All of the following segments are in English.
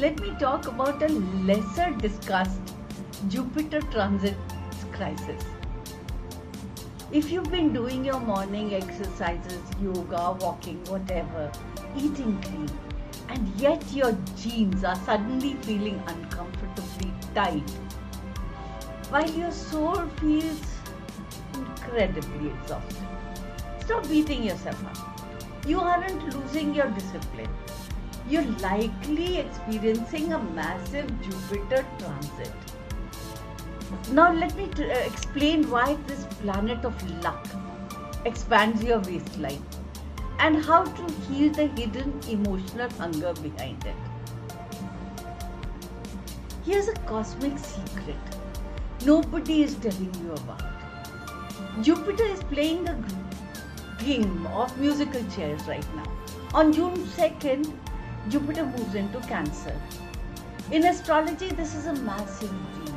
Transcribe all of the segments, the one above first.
let me talk about a lesser discussed Jupiter transit crisis. If you've been doing your morning exercises, yoga, walking, whatever, eating clean, and yet your genes are suddenly feeling uncomfortably tight, while your soul feels incredibly exhausted, stop beating yourself up. You aren't losing your discipline. You're likely experiencing a massive Jupiter transit. Now let me explain why this planet of luck expands your waistline and how to heal the hidden emotional hunger behind it. Here's a cosmic secret nobody is telling you about. Jupiter is playing a game of musical chairs right now. On June 2nd, Jupiter moves into Cancer. In astrology, this is a massive deal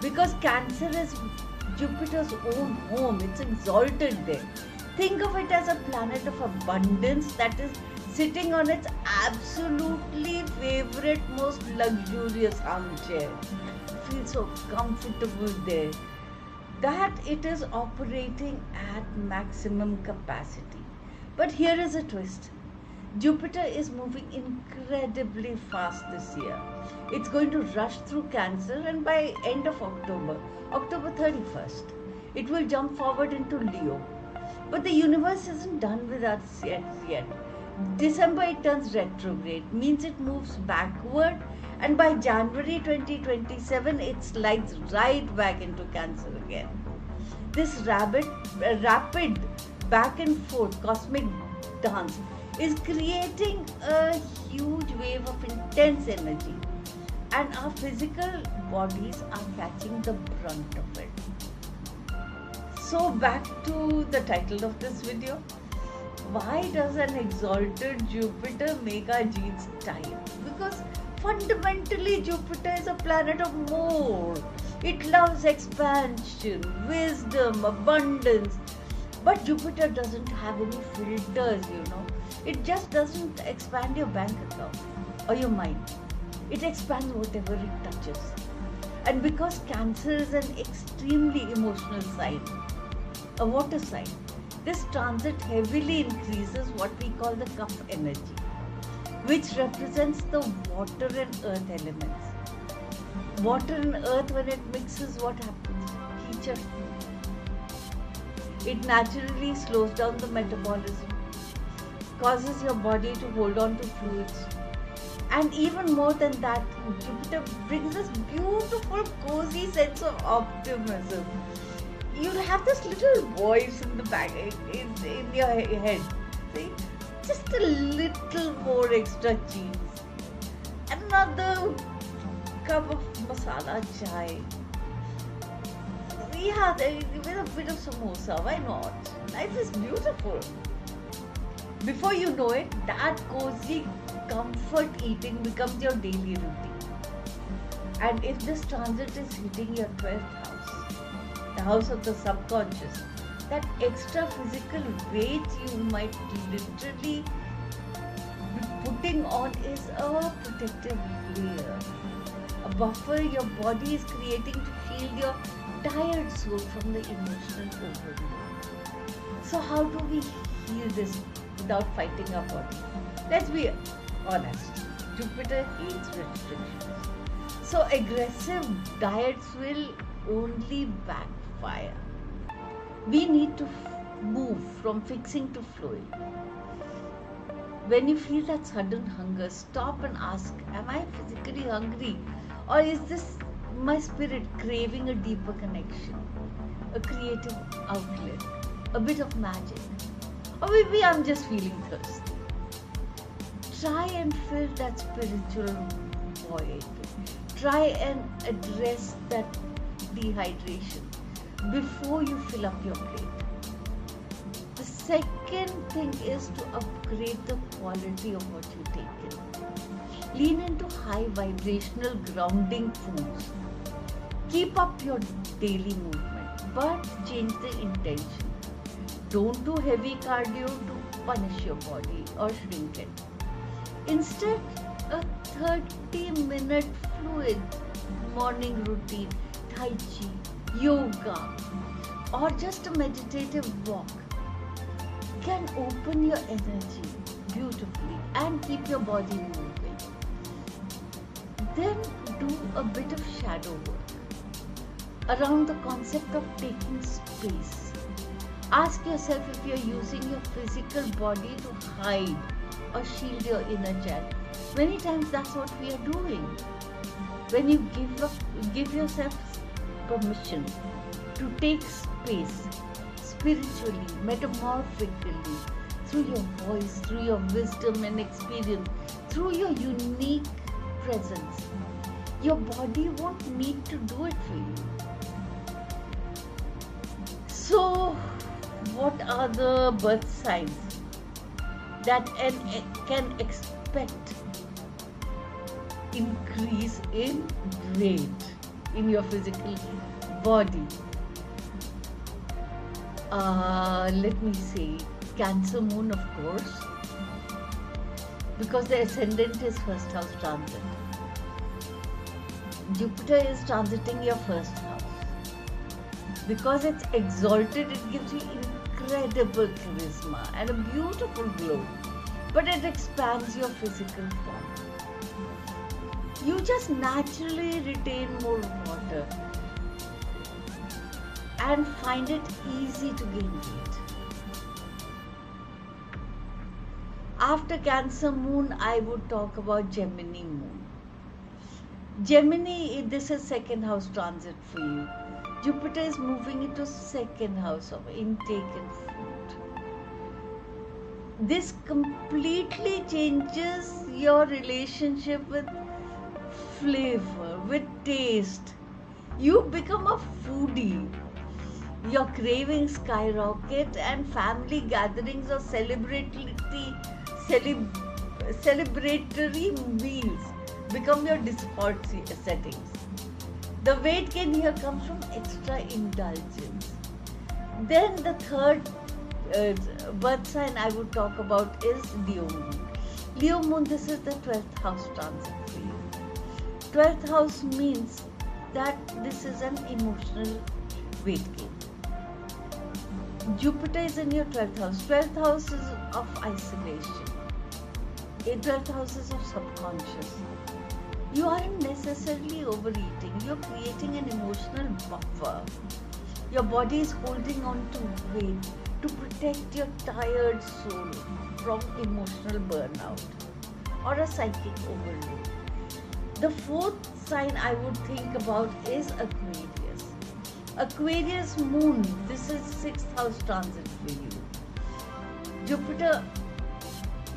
because Cancer is Jupiter's own home. It's exalted there. Think of it as a planet of abundance that is sitting on its absolutely favorite, most luxurious armchair. It feels so comfortable there that it is operating at maximum capacity. But here is a twist. Jupiter is moving incredibly fast this year. It's going to rush through Cancer, and by end of October 31st, it will jump forward into Leo. But the universe isn't done with us yet. December it turns retrograde, means it moves backward, and by January 2027 it slides right back into Cancer again. This rapid back and forth cosmic dance is creating a huge wave of intense energy, and our physical bodies are catching the brunt of it. So back to the title of this video. Why does an exalted Jupiter make our genes tight? Because fundamentally Jupiter is a planet of more. It loves expansion, wisdom, abundance. But Jupiter doesn't have any filters, It just doesn't expand your bank account or your mind. It expands whatever it touches. And because Cancer is an extremely emotional sign, a water sign, this transit heavily increases what we call the Kapha energy, which represents the water and earth elements. Water and earth, when it mixes, what happens? Heat. It naturally slows down the metabolism, causes your body to hold on to fluids. And even more than that, Jupiter brings this beautiful, cozy sense of optimism. You'll have this little voice in the back, in your head. See? Just a little more extra cheese. Another cup of masala chai. Yeah, with a bit of samosa, why not? Life is beautiful. Before you know it, that cozy comfort eating becomes your daily routine. And if this transit is hitting your 12th house, the house of the subconscious, that extra physical weight you might literally be putting on is a protective layer, a buffer your body is creating to shield your tired soul from the emotional overload. So how do we heal this without fighting our body? Let's be honest, Jupiter hates restrictions. So aggressive diets will only backfire. We need to move from fixing to flowing. When you feel that sudden hunger, stop and ask, am I physically hungry? Or is this my spirit craving a deeper connection, a creative outlet, a bit of magic? Or maybe I'm just feeling thirsty. Try and fill that spiritual void. Try and address that dehydration before you fill up your plate. The second thing is to upgrade the quality of what you take in. Lean into high vibrational grounding foods. Keep up your daily movement, but change the intention. Don't do heavy cardio to punish your body or shrink it. Instead, a 30-minute fluid morning routine, Tai Chi, yoga, or just a meditative walk can open your energy beautifully and keep your body moving. Then do a bit of shadow work around the concept of taking space. Ask yourself if you're using your physical body to hide or shield your inner child. Many times that's what we are doing. When you give yourself permission to take space spiritually, metamorphically, through your voice, through your wisdom and experience, through your unique presence, your body won't need to do it for you. So, what are the birth signs that can expect increase in weight in your physical body? Let me say Cancer moon, of course, because the ascendant is first house transit. Jupiter is transiting your first house. Because it's exalted, it gives you incredible charisma and a beautiful glow, but it expands your physical form. You just naturally retain more water and find it easy to gain weight. After Cancer moon, I would talk about Gemini moon. Gemini, this is second house transit for you. Jupiter is moving into second house of intake and food. This completely changes your relationship with flavor, with taste. You become a foodie. Your cravings skyrocket and family gatherings or celebratory meals become your default settings. The weight gain here comes from extra indulgence. Then the third birth sign I would talk about is Leo moon. Leo moon, this is the 12th house transit for you. 12th house means that this is an emotional weight gain. Jupiter is in your 12th house. 12th house is of isolation. 12th house is of subconscious. You aren't necessarily overeating. You're creating an emotional buffer. Your body is holding on to weight to protect your tired soul from emotional burnout or a psychic overload. The fourth sign I would think about is Aquarius. Aquarius moon, this is 6th house transit for you. Jupiter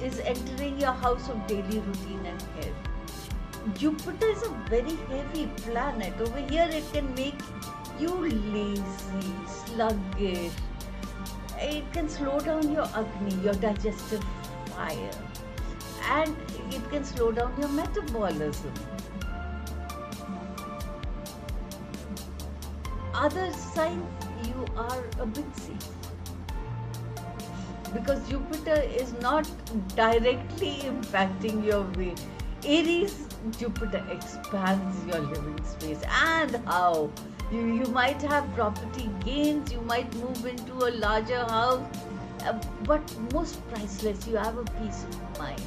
is entering your house of daily routine and health. Jupiter is a very heavy planet. Over here it can make you lazy, sluggish. It can slow down your Agni, your digestive fire. And it can slow down your metabolism. Other signs, you are a bit safe. Because Jupiter is not directly impacting your weight. Aries, Jupiter expands your living space. And how? You might have property gains, you might move into a larger house, but most priceless, you have a peace of mind.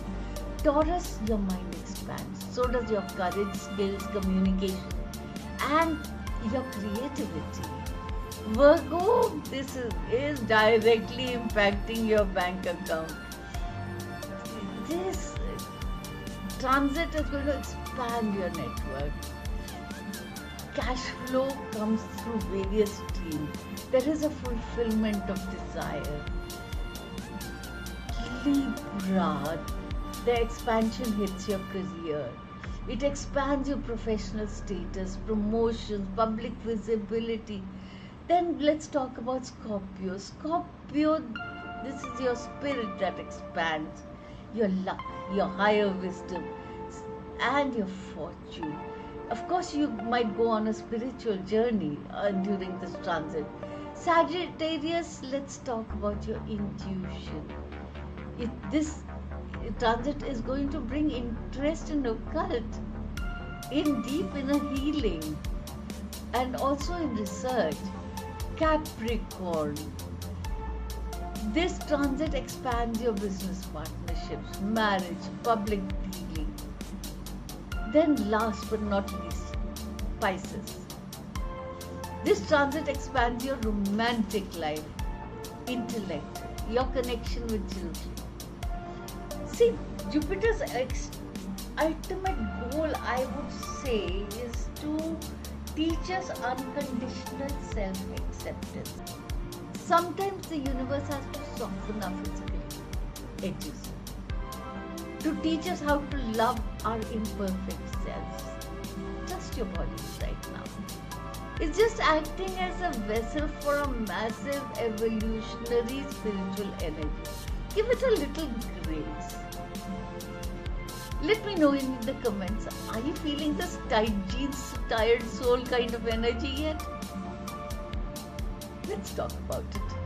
Taurus, your mind expands. So does your courage, skills, communication, and your creativity. Virgo, this is directly impacting your bank account. This transit is going to expand your network. Cash flow comes through various streams. There is a fulfillment of desire. Libra, the expansion hits your career. It expands your professional status, promotions, public visibility. Then let's talk about Scorpio. Scorpio, this is your spirit that expands, your luck, your higher wisdom, and your fortune. Of course, you might go on a spiritual journey during this transit. Sagittarius, let's talk about your intuition. transit is going to bring interest in occult, in deep inner healing, and also in research. Capricorn. This transit expands your business partnerships, marriage, public dealing. Then last but not least, Pisces. This transit expands your romantic life, intellect, your connection with children. See, Jupiter's ultimate goal, I would say, is to teach us unconditional self-acceptance. Sometimes the universe has to soften our physical edges to teach us how to love our imperfect selves. Trust your bodies right now. It's just acting as a vessel for a massive evolutionary spiritual energy. Give it a little grace. Let me know in the comments, are you feeling this tight jeans, tired soul kind of energy yet? Let's talk about it.